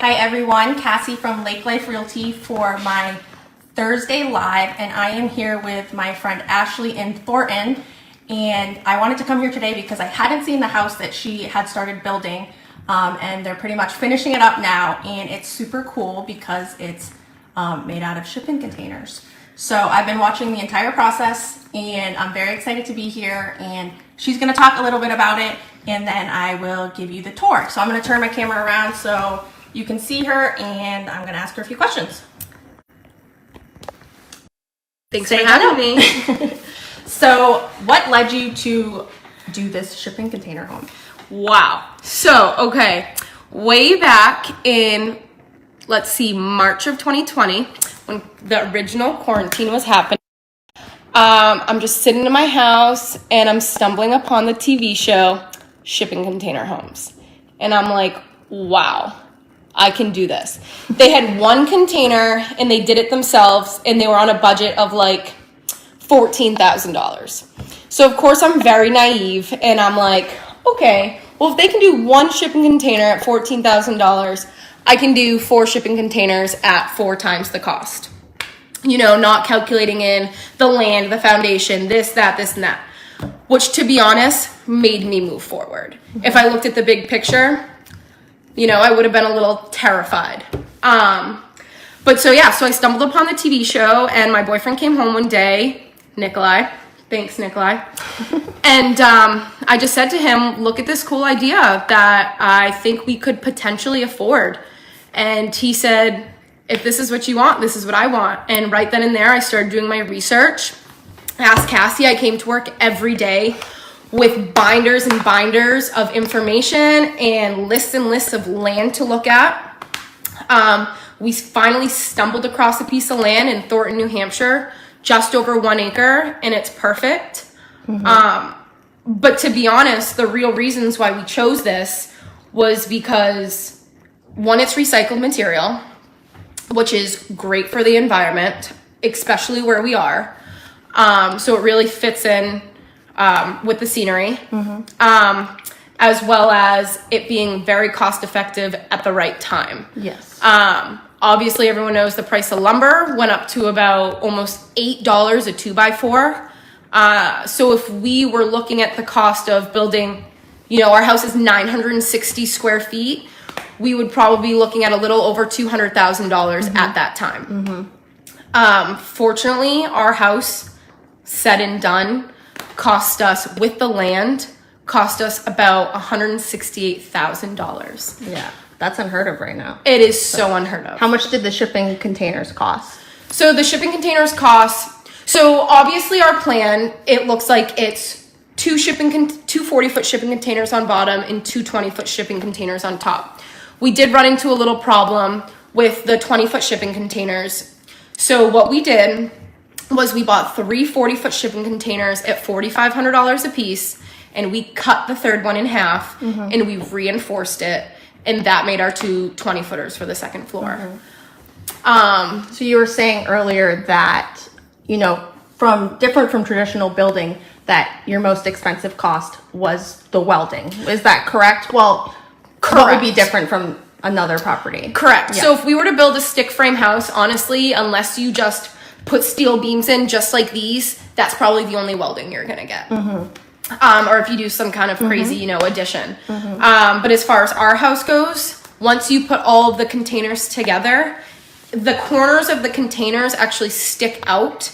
Hi everyone, Cassie from Lake Life Realty for my Thursday Live, and I am here with my friend Ashley in Thornton, and I wanted to come here today because I hadn't seen the house that she had started building, and they're pretty much finishing it up now, and it's super cool because it's made out of shipping containers. So I've been watching the entire process, and I'm very excited to be here, and she's going to talk a little bit about it, and then I will give you the tour. So I'm going to turn my camera around so you can see her, and I'm going to ask her a few questions. Thanks for having me. So what led you to do this shipping container home? Wow. So, okay, way back in, let's see, March of 2020, when the original quarantine was happening, I'm just sitting in my house and I'm stumbling upon the TV show Shipping Container Homes. And I'm like, wow, I can do this. They had one container and they did it themselves, and they were on a budget of like $14,000. So of course I'm very naive and I'm like, okay, well, if they can do one shipping container at $14,000, I can do 4 shipping containers at 4 times the cost. You know, not calculating in the land, the foundation, this, that, and that. Which, to be honest, made me move forward. If I looked at the big picture, you know, I would have been a little terrified. But so I stumbled upon the TV show, and my boyfriend came home one day, Nikolai. Thanks, Nikolai. And I just said to him, look at this cool idea that I think we could potentially afford. And he said, if this is what you want, this is what I want. And right then and there, I started doing my research. I asked Cassie. I came to work every day with binders and binders of information and lists of land to look at. We finally stumbled across a piece of land in Thornton, New Hampshire, just over 1 acre, and it's perfect. But to be honest, the real reasons why we chose this was because, one, it's recycled material, which is great for the environment, especially where we are. So it really fits in with the scenery, as well as it being very cost effective at the right time. Yes. Obviously, everyone knows the price of lumber went up to about almost $8 a 2x4. So if we were looking at the cost of building, you know, our house is 960 square feet, we would probably be looking at a little over $200,000 at that time. Fortunately, our house, said and done, cost us, with the land, cost us about $168,000. Yeah, that's unheard of right now. It is so unheard of. How much did the shipping containers cost? So the shipping containers cost, so obviously our plan, it looks like it's 2 40-foot shipping containers on bottom and 2 20-foot shipping containers on top. We did run into a little problem with the 20-foot shipping containers. So what we did was we bought 3 40-foot shipping containers at $4,500 a piece, and we cut the third one in half, and we reinforced it, and that made our 2 20-footers for the second floor. So you were saying earlier that, you know, different from traditional building, that your most expensive cost was the welding. Is that correct? Well, correct. What would be different from another property? Correct. Yeah. So if we were to build a stick frame house, honestly, unless you just put steel beams in just like these, that's probably the only welding you're gonna get. Or if you do some kind of crazy, you know, addition. But as far as our house goes, once you put all of the containers together, the corners of the containers actually stick out,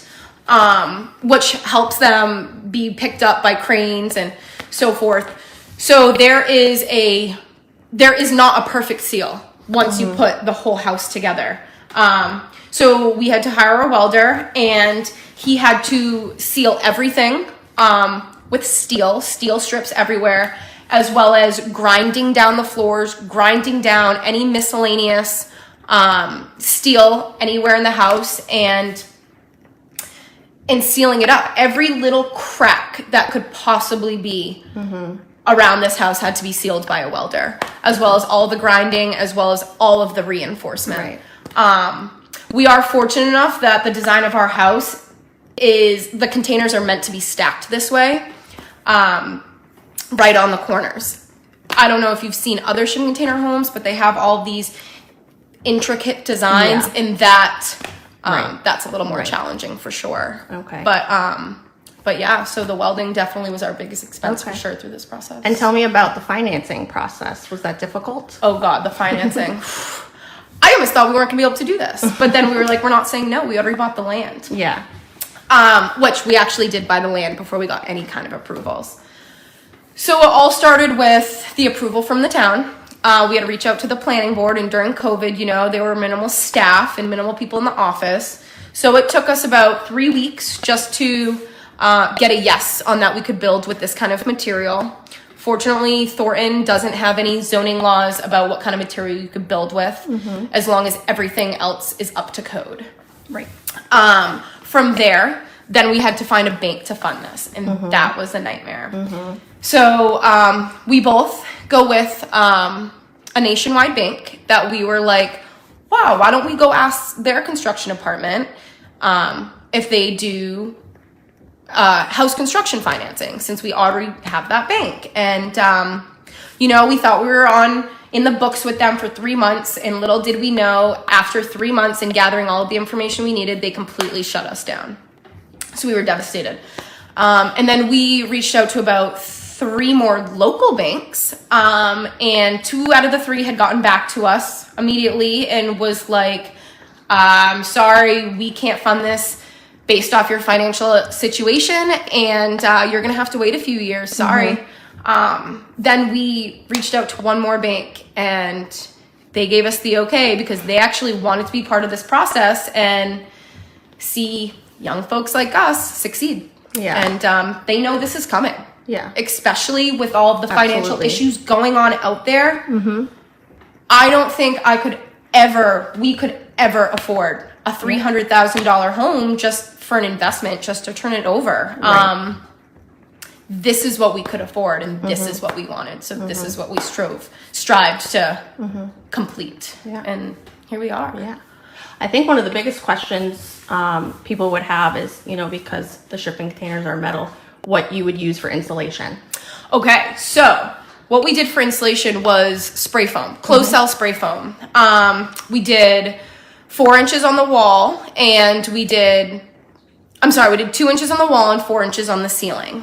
which helps them be picked up by cranes and so forth. So there is not a perfect seal once you put the whole house together. So we had to hire a welder, and he had to seal everything with steel strips everywhere, as well as grinding down the floors, grinding down any miscellaneous steel anywhere in the house, and sealing it up. Every little crack that could possibly be around this house had to be sealed by a welder, as well as all the grinding, as well as all of the reinforcement. Right. We are fortunate enough that the design of our house is, the containers are meant to be stacked this way, right on the corners. I don't know if you've seen other shipping container homes, but they have all these intricate designs, and that that's a little more Right. challenging for sure. Okay. But yeah, so the welding definitely was our biggest expense for Okay. sure through this process. And tell me about the financing process. Was that difficult? Oh God, the financing. I almost thought we weren't gonna be able to do this, but then we were like, we're not saying no. We already bought the land. Yeah. Which we actually did buy the land before we got any kind of approvals. So it all started with the approval from the town. We had to reach out to the planning board, and during COVID, you know, there were minimal staff and minimal people in the office. So it took us about 3 weeks just to get a yes on that we could build with this kind of material. Fortunately, Thornton doesn't have any zoning laws about what kind of material you could build with, as long as everything else is up to code. Right. From there, then we had to find a bank to fund this, and that was a nightmare. So we both go with a nationwide bank that we were like, wow, why don't we go ask their construction department if they do house construction financing, since we already have that bank. And you know, we thought we were in the books with them for 3 months, and little did we know, after 3 months and gathering all of the information we needed, they completely shut us down. So we were devastated. And then we reached out to about 3 more local banks, and 2 out of the 3 had gotten back to us immediately and was like, sorry, we can't fund this based off your financial situation, and you're gonna have to wait a few years, sorry. Then we reached out to 1 more bank, and they gave us the okay because they actually wanted to be part of this process and see young folks like us succeed. Yeah. And they know this is coming. Yeah. Especially with all of the financial Absolutely. issues going on out there. I don't think we could ever afford a $300,000 home just for an investment, just to turn it over. Right. This is what we could afford, and this is what we wanted. So this is what we strived to complete. Yeah. And here we are. Yeah. I think one of the biggest questions people would have is, you know, because the shipping containers are metal, what you would use for insulation. Okay, so what we did for insulation was spray foam, closed cell spray foam. We did 4 inches on the wall, and we did 2 inches on the wall and 4 inches on the ceiling.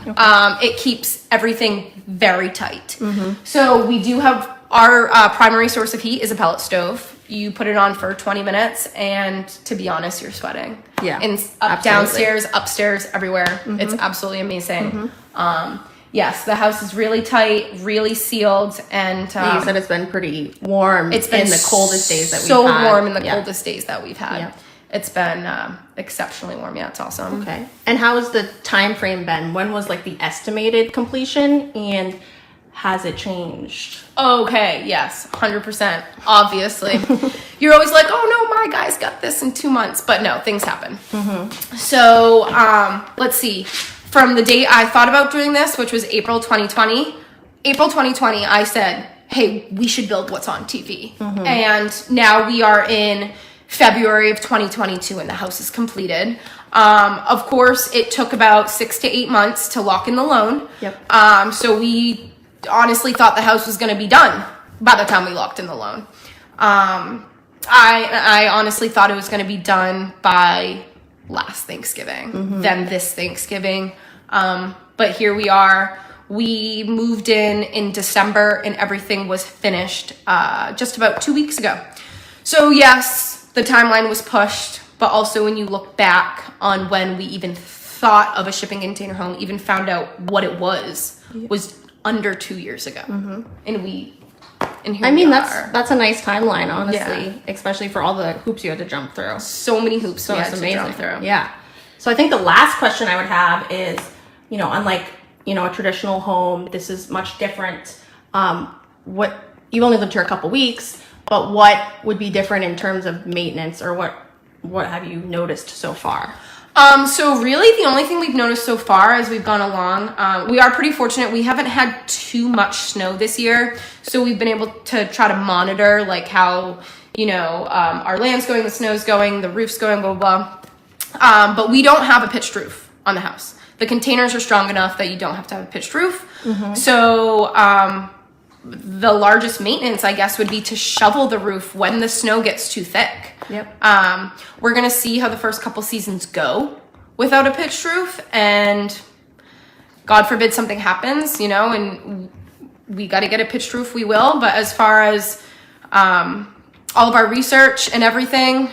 It keeps everything very tight. So we do have our primary source of heat is a pellet stove. You put it on for 20 minutes, and to be honest, you're sweating. Yeah, And downstairs, upstairs, everywhere. It's absolutely amazing. Yes, the house is really tight, really sealed, and You said it's been pretty warm. it's been in the coldest days that we've so had. warm in the Yeah. coldest days that we've had. Yeah. It's been exceptionally warm. Yeah, it's awesome. Okay. And how has the time frame been? When was like the estimated completion, and has it changed? Okay, yes, 100%. Obviously. You're always like, oh no, my guy's got this in 2 months. But no, things happen. So let's see. From the date I thought about doing this, which was April 2020, I said, hey, we should build what's on TV. And now we are in February of 2022, and the house is completed. Of course, it took about 6 to 8 months to lock in the loan. Yep. So we honestly thought the house was going to be done by the time we locked in the loan. I honestly thought it was going to be done by last Thanksgiving, then this Thanksgiving. But here we are. We moved in December, and everything was finished just about 2 weeks ago. So yes, the timeline was pushed, but also when you look back on when we even thought of a shipping container home, even found out what it was under 2 years ago. And here I mean, we are. that's a nice timeline, honestly, Yeah. especially for all the hoops you had to jump through. So many hoops So we it's had amazing. to jump through. Yeah. So I think the last question I would have is, you know, unlike, you know, a traditional home, this is much different. What you've only lived here a couple weeks, but what would be different in terms of maintenance, or what have you noticed so far? So really the only thing we've noticed so far as we've gone along, we are pretty fortunate. We haven't had too much snow this year. So we've been able to try to monitor like how, you know, our land's going, the snow's going, the roof's going, blah, blah, blah. But we don't have a pitched roof on the house. The containers are strong enough that you don't have to have a pitched roof. So, the largest maintenance, I guess, would be to shovel the roof when the snow gets too thick. Yep. We're going to see how the first couple seasons go without a pitched roof, and God forbid something happens, you know, and we got to get a pitched roof, we will. But as far as all of our research and everything,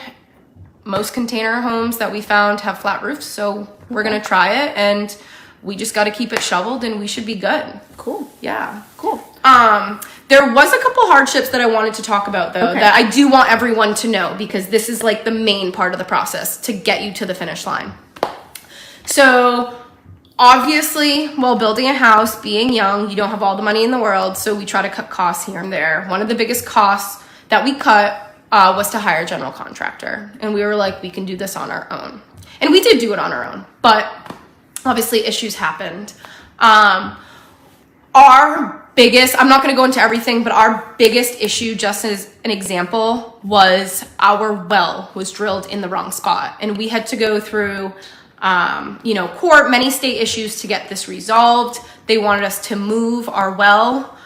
most container homes that we found have flat roofs, so we're going to try it, and we just got to keep it shoveled and we should be good. Cool. Yeah. Cool. There was a couple hardships that I wanted to talk about, though, that I do want everyone to know, because this is like the main part of the process to get you to the finish line. So obviously, while building a house, being young, you don't have all the money in the world, so we try to cut costs here and there. One of the biggest costs that we cut was to hire a general contractor, and we were like, we can do this on our own. And we did do it on our own, but obviously issues happened. Our biggest, I'm not going to go into everything, but our biggest issue, just as an example, was our well was drilled in the wrong spot. And we had to go through, court, many state issues to get this resolved. They wanted us to move our well.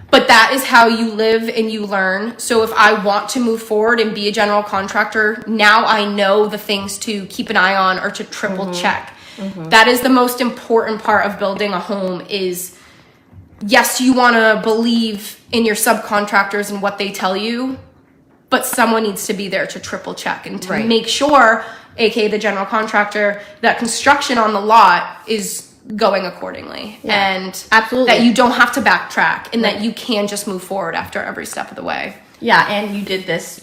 But that is how you live and you learn. So if I want to move forward and be a general contractor, now I know the things to keep an eye on or to triple check. That is the most important part of building a home is, yes, you want to believe in your subcontractors and what they tell you, but someone needs to be there to triple check and to make sure, aka the general contractor, that construction on the lot is going accordingly. And absolutely, that you don't have to backtrack and that you can just move forward after every step of the way. Yeah, and you did this,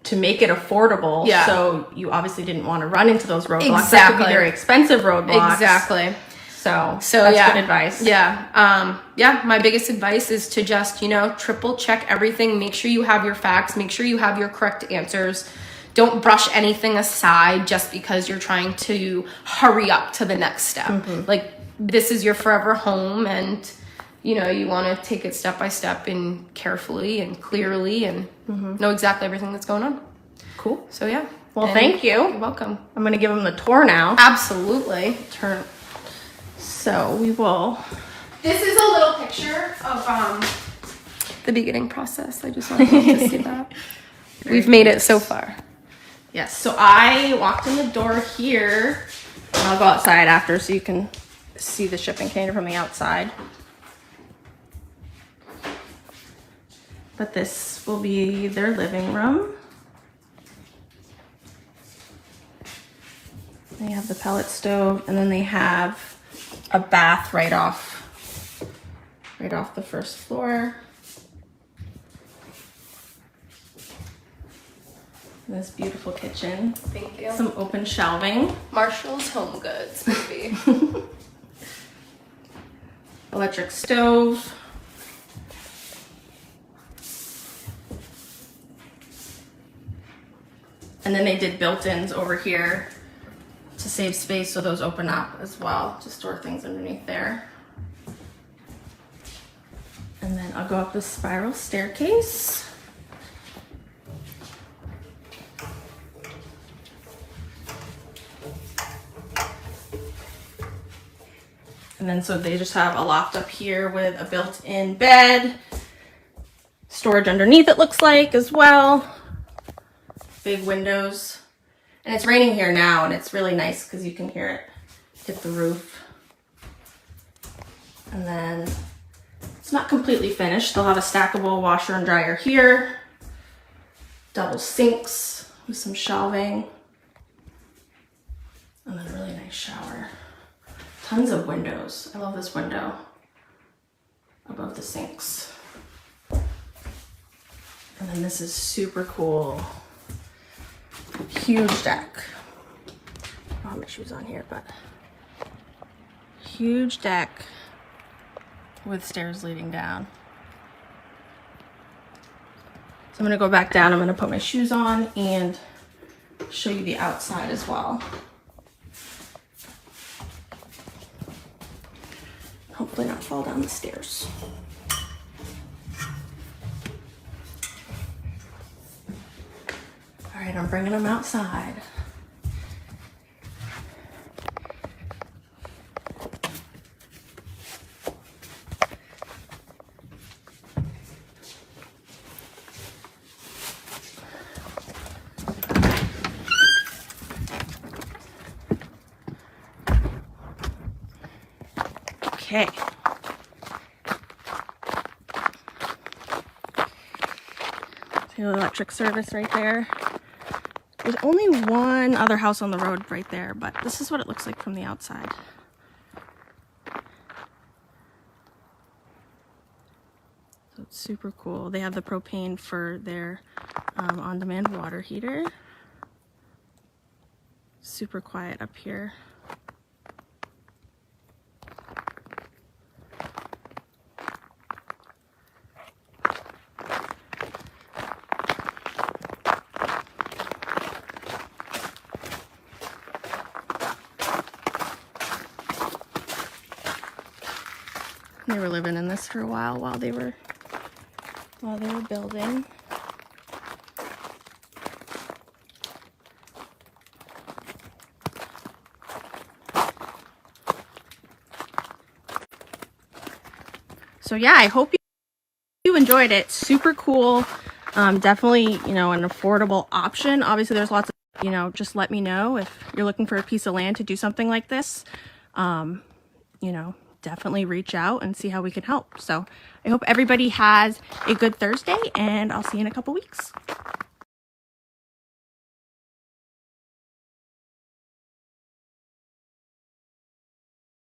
to make it affordable. Yeah. So you obviously didn't want to run into those roadblocks. Exactly. That could be very expensive roadblocks. Exactly. So that's good advice. Yeah. My biggest advice is to just, triple check everything. Make sure you have your facts. Make sure you have your correct answers. Don't brush anything aside just because you're trying to hurry up to the next step. Like, this is your forever home, and you want to take it step by step and carefully and clearly and know exactly everything that's going on. Cool. So yeah. Well, thank you. You're welcome. I'm going to give them the tour now. Absolutely. So we will. This is a little picture of the beginning process. I just wanted you to see that. We've made it so far. Yes. So I walked in the door here. And I'll go outside after so you can see the shipping container from the outside. But this will be their living room. They have the pellet stove, and then they have a bath right off the first floor. This beautiful kitchen. Thank you. Some open shelving. Marshall's Home Goods, baby. Electric stove. And then they did built-ins over here to save space, so those open up as well to store things underneath there. And then I'll go up the spiral staircase. And then so they just have a loft up here with a built-in bed, storage underneath it looks like as well. Big windows. And it's raining here now, and it's really nice because you can hear it hit the roof. And then it's not completely finished. They'll have a stackable washer and dryer here. Double sinks with some shelving. And then a really nice shower. Tons of windows. I love this window above the sinks. And then this is super cool. Huge deck. I don't have my shoes on here, but huge deck with stairs leading down. So I'm gonna go back down. I'm gonna put my shoes on and show you the outside as well. Hopefully not fall down the stairs. All right, I'm bringing them outside. Okay. See the electric service right there. There's only one other house on the road right there, but this is what it looks like from the outside. So it's super cool. They have the propane for their on-demand water heater. Super quiet up here. They were living in this for a while they were building. So yeah, I hope you enjoyed it. Super cool. Definitely, you know, an affordable option. Obviously there's lots of, you know, just let me know if you're looking for a piece of land to do something like this. You know, definitely reach out and see how we can help. So I hope everybody has a good Thursday, and I'll see you in a couple weeks.